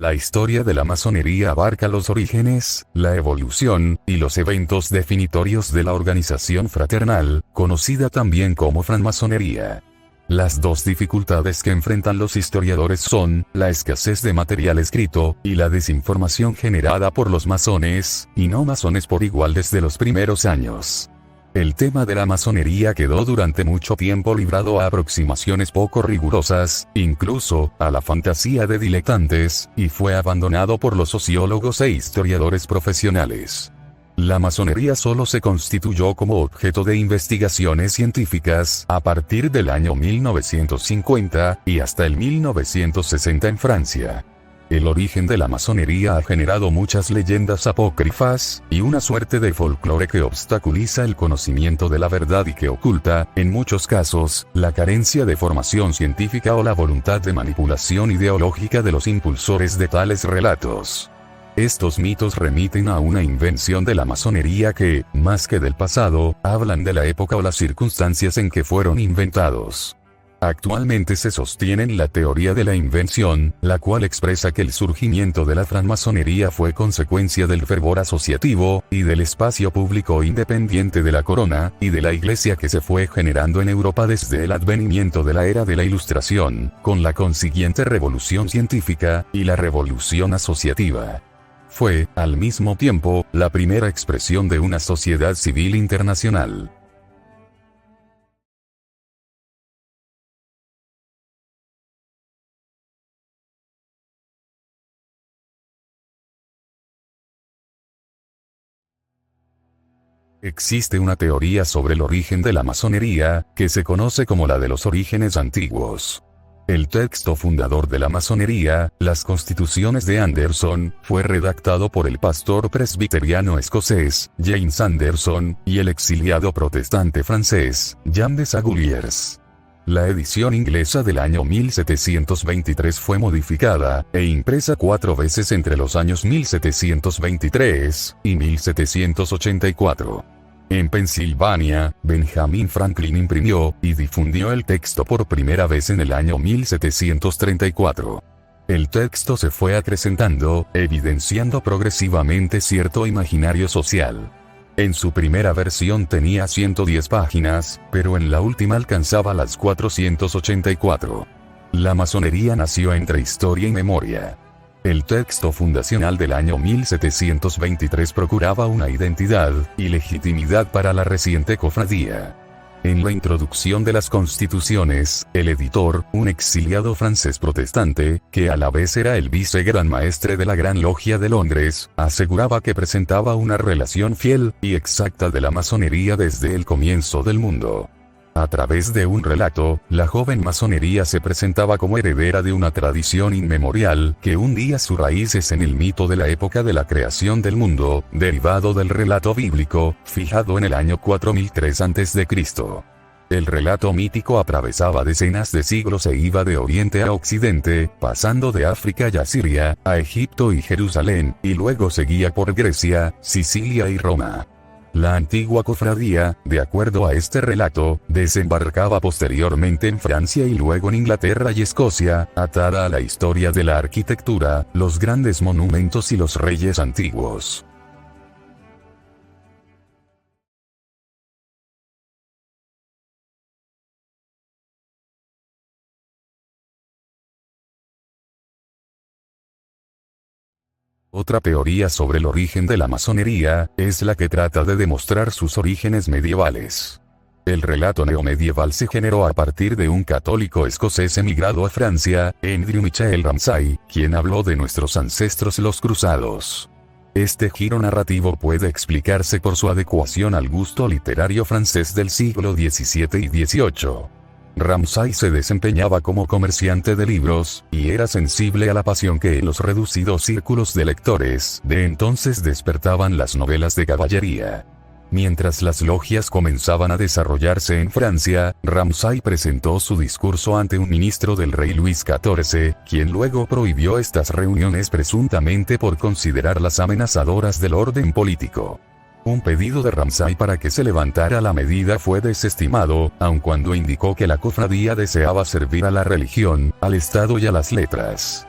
La historia de la masonería abarca los orígenes, la evolución, y los eventos definitorios de la organización fraternal, conocida también como francmasonería. Las dos dificultades que enfrentan los historiadores son, la escasez de material escrito, y la desinformación generada por los masones, y no masones por igual desde los primeros años. El tema de la masonería quedó durante mucho tiempo librado a aproximaciones poco rigurosas, incluso, a la fantasía de diletantes, y fue abandonado por los sociólogos e historiadores profesionales. La masonería solo se constituyó como objeto de investigaciones científicas a partir del año 1950, y hasta el 1960 en Francia. El origen de la masonería ha generado muchas leyendas apócrifas, y una suerte de folclore que obstaculiza el conocimiento de la verdad y que oculta, en muchos casos, la carencia de formación científica o la voluntad de manipulación ideológica de los impulsores de tales relatos. Estos mitos remiten a una invención de la masonería que, más que del pasado, hablan de la época o las circunstancias en que fueron inventados. Actualmente se sostiene la teoría de la invención, la cual expresa que el surgimiento de la francmasonería fue consecuencia del fervor asociativo, y del espacio público independiente de la corona, y de la iglesia que se fue generando en Europa desde el advenimiento de la era de la Ilustración, con la consiguiente revolución científica, y la revolución asociativa. Fue, al mismo tiempo, la primera expresión de una sociedad civil internacional. Existe una teoría sobre el origen de la masonería, que se conoce como la de los orígenes antiguos. El texto fundador de la masonería, las Constituciones de Anderson, fue redactado por el pastor presbiteriano escocés, James Anderson, y el exiliado protestante francés, Jean de Sagulliers. La edición inglesa del año 1723 fue modificada, e impresa 4 veces entre los años 1723 y 1784. En Pensilvania, Benjamin Franklin imprimió y difundió el texto por primera vez en el año 1734. El texto se fue acrecentando, evidenciando progresivamente cierto imaginario social. En su primera versión tenía 110 páginas, pero en la última alcanzaba las 484. La masonería nació entre historia y memoria. El texto fundacional del año 1723 procuraba una identidad y legitimidad para la reciente cofradía. En la introducción de las Constituciones, el editor, un exiliado francés protestante, que a la vez era el vicegran maestre de la Gran Logia de Londres, aseguraba que presentaba una relación fiel y exacta de la masonería desde el comienzo del mundo. A través de un relato, la joven masonería se presentaba como heredera de una tradición inmemorial, que hundía sus raíces en el mito de la época de la creación del mundo, derivado del relato bíblico, fijado en el año 4003 a.C. El relato mítico atravesaba decenas de siglos e iba de oriente a occidente, pasando de África y Asiria, a Egipto y Jerusalén, y luego seguía por Grecia, Sicilia y Roma. La antigua cofradía, de acuerdo a este relato, desembarcaba posteriormente en Francia y luego en Inglaterra y Escocia, atada a la historia de la arquitectura, los grandes monumentos y los reyes antiguos. Otra teoría sobre el origen de la masonería, es la que trata de demostrar sus orígenes medievales. El relato neomedieval se generó a partir de un católico escocés emigrado a Francia, Andrew Michael Ramsay, quien habló de nuestros ancestros los cruzados. Este giro narrativo puede explicarse por su adecuación al gusto literario francés del siglo XVII y XVIII. Ramsay se desempeñaba como comerciante de libros, y era sensible a la pasión que en los reducidos círculos de lectores de entonces despertaban las novelas de caballería. Mientras las logias comenzaban a desarrollarse en Francia, Ramsay presentó su discurso ante un ministro del rey Luis XIV, quien luego prohibió estas reuniones presuntamente por considerarlas amenazadoras del orden político. Un pedido de Ramsay para que se levantara la medida fue desestimado, aun cuando indicó que la cofradía deseaba servir a la religión, al Estado y a las letras.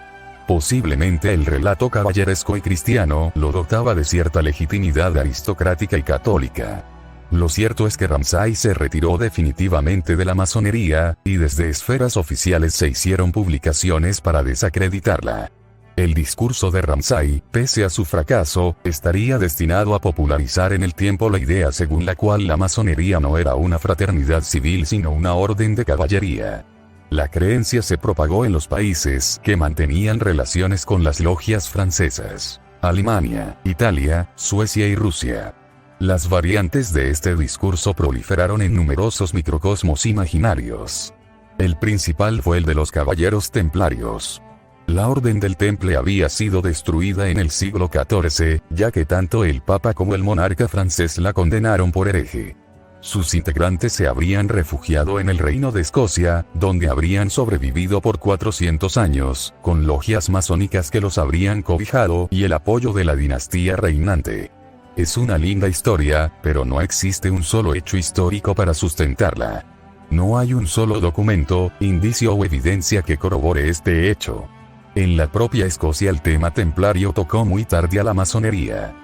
Posiblemente el relato caballeresco y cristiano lo dotaba de cierta legitimidad aristocrática y católica. Lo cierto es que Ramsay se retiró definitivamente de la masonería, y desde esferas oficiales se hicieron publicaciones para desacreditarla. El discurso de Ramsay, pese a su fracaso, estaría destinado a popularizar en el tiempo la idea según la cual la masonería no era una fraternidad civil sino una orden de caballería. La creencia se propagó en los países que mantenían relaciones con las logias francesas: Alemania, Italia, Suecia y Rusia. Las variantes de este discurso proliferaron en numerosos microcosmos imaginarios. El principal fue el de los caballeros templarios. La Orden del Temple había sido destruida en el siglo XIV, ya que tanto el Papa como el monarca francés la condenaron por hereje. Sus integrantes se habrían refugiado en el Reino de Escocia, donde habrían sobrevivido por 400 años, con logias masónicas que los habrían cobijado y el apoyo de la dinastía reinante. Es una linda historia, pero no existe un solo hecho histórico para sustentarla. No hay un solo documento, indicio o evidencia que corrobore este hecho. En la propia Escocia el tema templario tocó muy tarde a la masonería.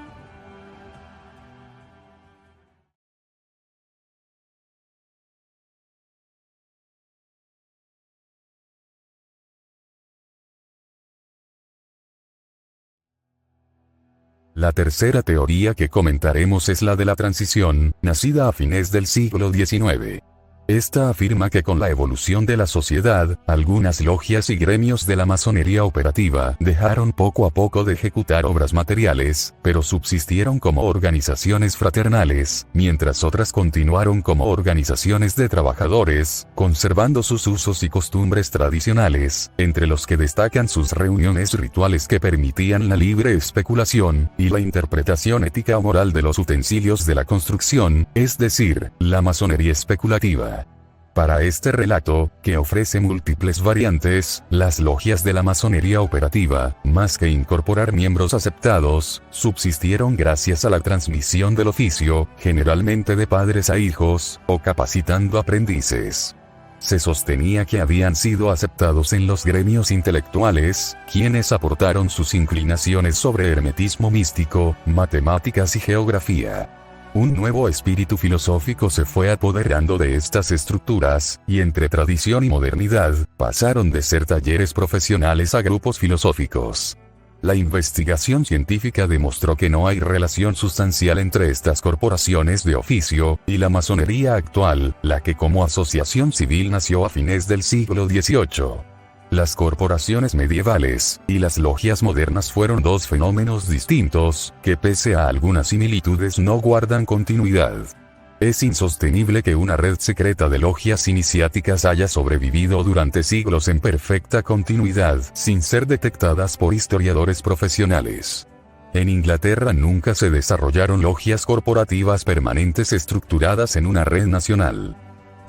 La tercera teoría que comentaremos es la de la transición, nacida a fines del siglo XIX. Esta afirma que con la evolución de la sociedad, algunas logias y gremios de la masonería operativa dejaron poco a poco de ejecutar obras materiales, pero subsistieron como organizaciones fraternales, mientras otras continuaron como organizaciones de trabajadores, conservando sus usos y costumbres tradicionales, entre los que destacan sus reuniones rituales que permitían la libre especulación y la interpretación ética o moral de los utensilios de la construcción, es decir, la masonería especulativa. Para este relato, que ofrece múltiples variantes, las logias de la masonería operativa, más que incorporar miembros aceptados, subsistieron gracias a la transmisión del oficio, generalmente de padres a hijos, o capacitando aprendices. Se sostenía que habían sido aceptados en los gremios intelectuales, quienes aportaron sus inclinaciones sobre hermetismo místico, matemáticas y geografía. Un nuevo espíritu filosófico se fue apoderando de estas estructuras, y entre tradición y modernidad, pasaron de ser talleres profesionales a grupos filosóficos. La investigación científica demostró que no hay relación sustancial entre estas corporaciones de oficio y la masonería actual, la que como asociación civil nació a fines del siglo XVIII. Las corporaciones medievales y las logias modernas fueron dos fenómenos distintos, que pese a algunas similitudes no guardan continuidad. Es insostenible que una red secreta de logias iniciáticas haya sobrevivido durante siglos en perfecta continuidad, sin ser detectadas por historiadores profesionales. En Inglaterra nunca se desarrollaron logias corporativas permanentes estructuradas en una red nacional.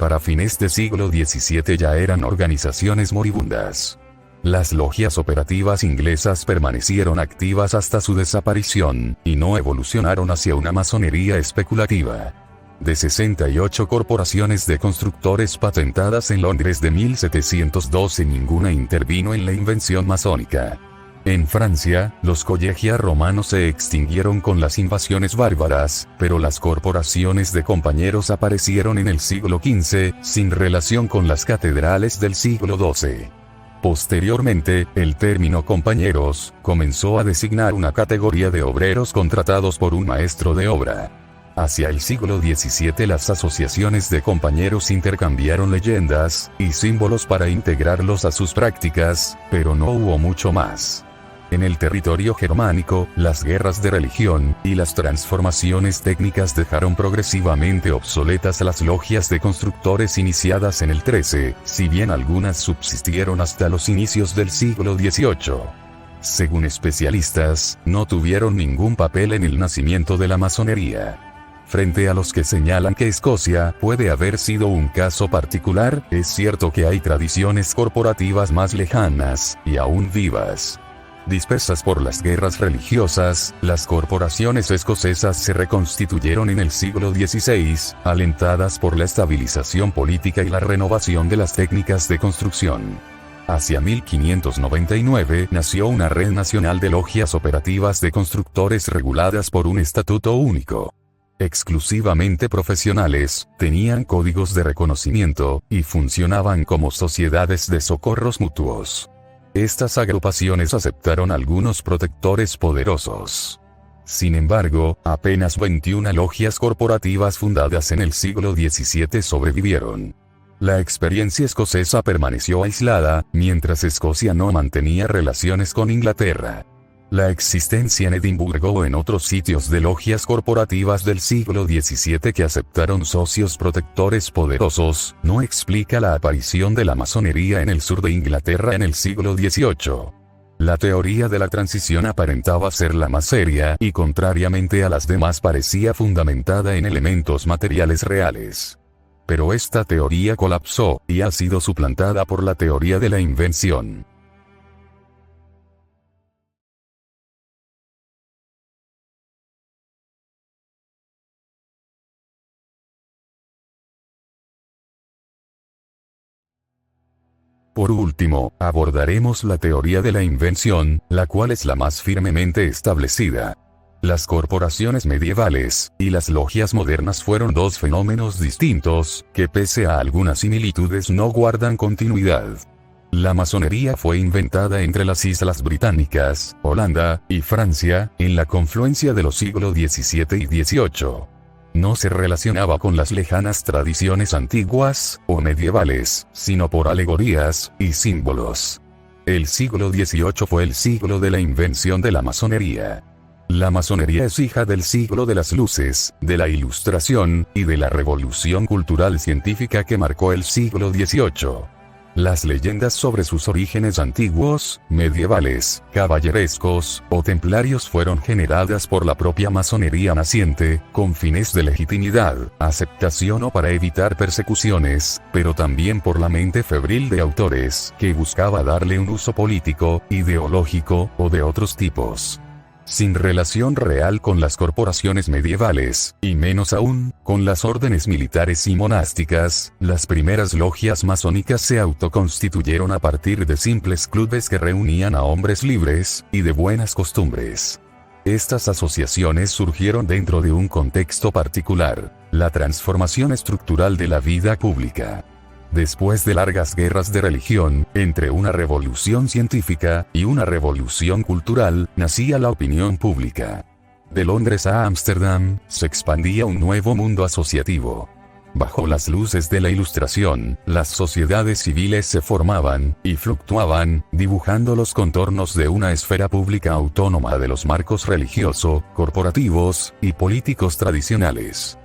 Para fines del siglo XVII ya eran organizaciones moribundas. Las logias operativas inglesas permanecieron activas hasta su desaparición, y no evolucionaron hacia una masonería especulativa. De 68 corporaciones de constructores patentadas en Londres de 1712, ninguna intervino en la invención masónica. En Francia, los collegia romanos se extinguieron con las invasiones bárbaras, pero las corporaciones de compañeros aparecieron en el siglo XV, sin relación con las catedrales del siglo XII. Posteriormente, el término compañeros comenzó a designar una categoría de obreros contratados por un maestro de obra. Hacia el siglo XVII las asociaciones de compañeros intercambiaron leyendas y símbolos para integrarlos a sus prácticas, pero no hubo mucho más. En el territorio germánico, las guerras de religión y las transformaciones técnicas dejaron progresivamente obsoletas las logias de constructores iniciadas en el XIII, si bien algunas subsistieron hasta los inicios del siglo XVIII. Según especialistas, no tuvieron ningún papel en el nacimiento de la masonería. Frente a los que señalan que Escocia puede haber sido un caso particular, es cierto que hay tradiciones corporativas más lejanas, y aún vivas. Dispersas por las guerras religiosas, las corporaciones escocesas se reconstituyeron en el siglo XVI, alentadas por la estabilización política y la renovación de las técnicas de construcción. Hacia 1599 nació una red nacional de logias operativas de constructores reguladas por un estatuto único. Exclusivamente profesionales, tenían códigos de reconocimiento, y funcionaban como sociedades de socorros mutuos. Estas agrupaciones aceptaron algunos protectores poderosos. Sin embargo, apenas 21 logias corporativas fundadas en el siglo XVII sobrevivieron. La experiencia escocesa permaneció aislada, mientras Escocia no mantenía relaciones con Inglaterra. La existencia en Edimburgo o en otros sitios de logias corporativas del siglo XVII que aceptaron socios protectores poderosos, no explica la aparición de la masonería en el sur de Inglaterra en el siglo XVIII. La teoría de la transición aparentaba ser la más seria y contrariamente a las demás parecía fundamentada en elementos materiales reales. Pero esta teoría colapsó, y ha sido suplantada por la teoría de la invención. Por último, abordaremos la teoría de la invención, la cual es la más firmemente establecida. Las corporaciones medievales, y las logias modernas fueron dos fenómenos distintos, que pese a algunas similitudes no guardan continuidad. La masonería fue inventada entre las Islas Británicas, Holanda, y Francia, en la confluencia de los siglos XVII y XVIII. No se relacionaba con las lejanas tradiciones antiguas, o medievales, sino por alegorías, y símbolos. El siglo XVIII fue el siglo de la invención de la masonería. La masonería es hija del siglo de las luces, de la Ilustración, y de la revolución cultural científica que marcó el siglo XVIII. Las leyendas sobre sus orígenes antiguos, medievales, caballerescos, o templarios fueron generadas por la propia masonería naciente, con fines de legitimidad, aceptación o para evitar persecuciones, pero también por la mente febril de autores, que buscaba darle un uso político, ideológico, o de otros tipos. Sin relación real con las corporaciones medievales, y menos aún, con las órdenes militares y monásticas, las primeras logias masónicas se autoconstituyeron a partir de simples clubes que reunían a hombres libres, y de buenas costumbres. Estas asociaciones surgieron dentro de un contexto particular, la transformación estructural de la vida pública. Después de largas guerras de religión, entre una revolución científica y una revolución cultural, nacía la opinión pública. De Londres a Ámsterdam, se expandía un nuevo mundo asociativo. Bajo las luces de la Ilustración, las sociedades civiles se formaban, y fluctuaban, dibujando los contornos de una esfera pública autónoma de los marcos religioso, corporativos, y políticos tradicionales.